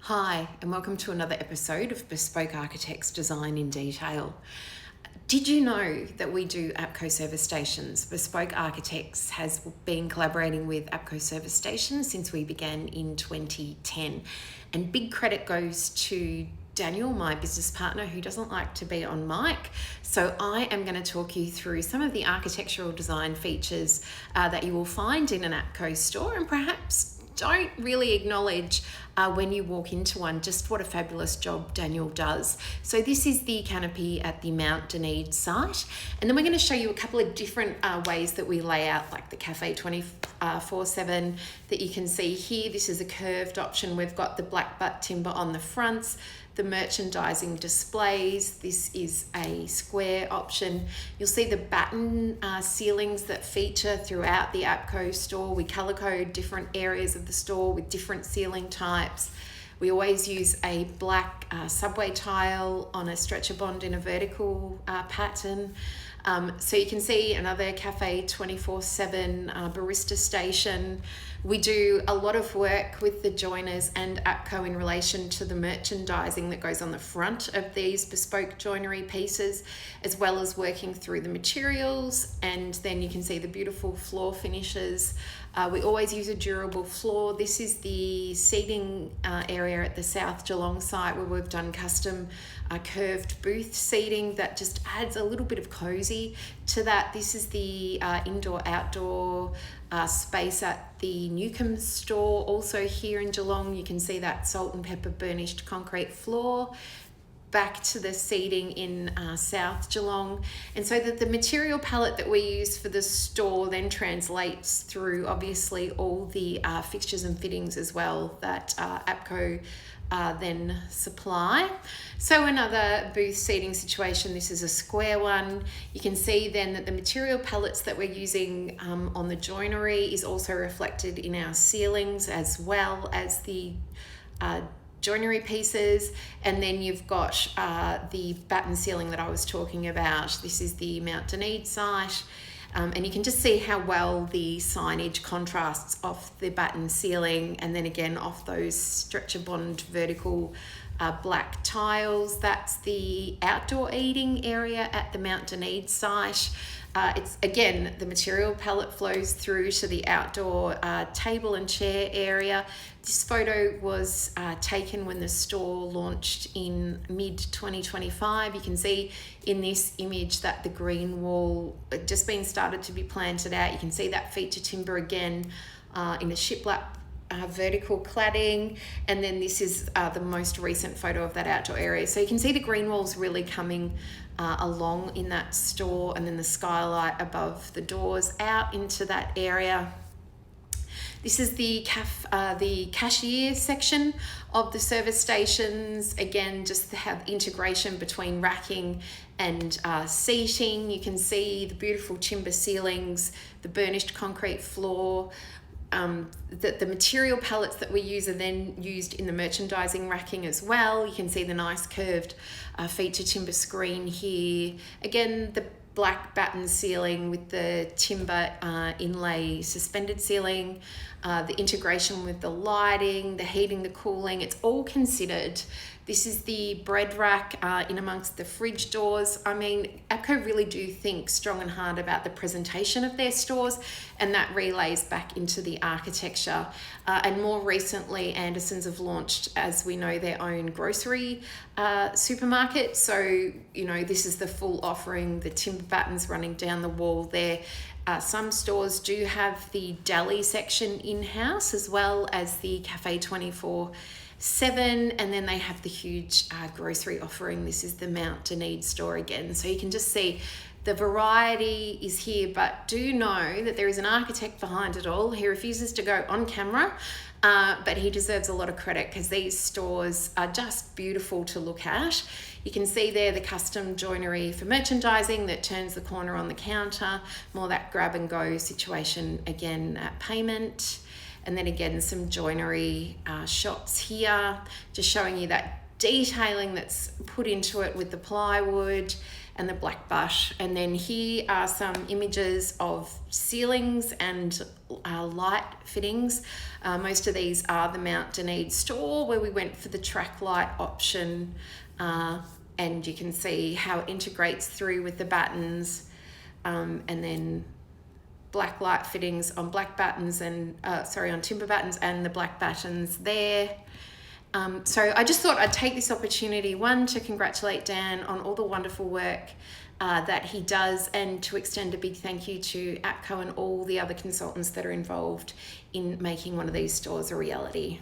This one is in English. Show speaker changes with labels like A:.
A: Hi, and welcome to another episode of Bespoke Architects Design in Detail. Did you know that we do APCO Service Stations? Bespoke Architects has been collaborating with APCO Service Stations since we began in 2010. And big credit goes to Daniel, my business partner, who doesn't like to be on mic. So I am going to talk you through some of the architectural design features that you will find in an APCO store and perhaps don't really acknowledge when you walk into one just what a fabulous job Daniel does. So this is the canopy at the Mount Dunedin site, and then we're going to show you a couple of different ways that we lay out, like the Cafe 24/7 that you can see here. This is a curved option. We've got the black butt timber on the fronts, the merchandising displays. This is a square option. You'll see the batten ceilings that feature throughout the APCO store. We color code different areas of the store with different ceiling types. We always use a black subway tile on a stretcher bond in a vertical pattern. So you can see another Cafe 24/7 barista station. We do a lot of work with the joiners and APCO in relation to the merchandising that goes on the front of these bespoke joinery pieces, as well as working through the materials. And then you can see the beautiful floor finishes. We always use a durable floor. This is the seating area at the South Geelong site where we've done custom curved booth seating that just adds a little bit of cozy to that. This is the indoor-outdoor space at the Newcomb store. Also here in Geelong, you can see that salt and pepper burnished concrete floor. Back to the seating in South Geelong. And so that the material palette that we use for the store then translates through obviously all the fixtures and fittings as well that APCO then supply. So another booth seating situation, this is a square one. You can see then that the material palettes that we're using on the joinery is also reflected in our ceilings as well as the joinery pieces. And then you've got the batten ceiling that I was talking about. This is the Mount Dunedin site. And you can just see how well the signage contrasts off the batten ceiling and then again off those stretcher bond vertical black tiles. That's the outdoor eating area at the Mount Dunedin site. It's again, the material palette flows through to the outdoor table and chair area. This photo was taken when the store launched in mid-2025. You can see in this image that the green wall had just been started to be planted out. You can see that feature timber again in a shiplap vertical cladding, and then this is the most recent photo of that outdoor area. So you can see the green walls really coming along in that store, and then the skylight above the doors out into that area. This is the cashier section of the service stations. Again, just to have integration between racking and seating. You can see the beautiful timber ceilings, the burnished concrete floor. The material palettes that we use are then used in the merchandising racking as well. You can see the nice curved feature timber screen here. Again, the black batten ceiling with the timber inlay suspended ceiling, the integration with the lighting, the heating, the cooling, it's all considered. This is the bread rack in amongst the fridge doors. I mean, APCO really do think strong and hard about the presentation of their stores, and that relays back into the architecture. And more recently, Andersons have launched, as we know, their own grocery supermarket. So, you know, this is the full offering, the timber battens running down the wall there. Some stores do have the deli section in-house as well as the Cafe 24/7, and then they have the huge grocery offering. This is the Mount Dunedin store again. So you can just see the variety is here, but do know that there is an architect behind it all. He refuses to go on camera, but he deserves a lot of credit because these stores are just beautiful to look at. You can see there the custom joinery for merchandising that turns the corner on the counter, more that grab and go situation again at payment. And then again, some joinery shots here, just showing you that detailing that's put into it with the plywood and the black bush. And then here are some images of ceilings and light fittings. Most of these are the Mount Dunedin store, where we went for the track light option, and you can see how it integrates through with the battens, and then black light fittings on black battens and on timber battens, and the black battens there. So I just thought I'd take this opportunity, one, to congratulate Dan on all the wonderful work that he does, and to extend a big thank you to APCO and all the other consultants that are involved in making one of these stores a reality.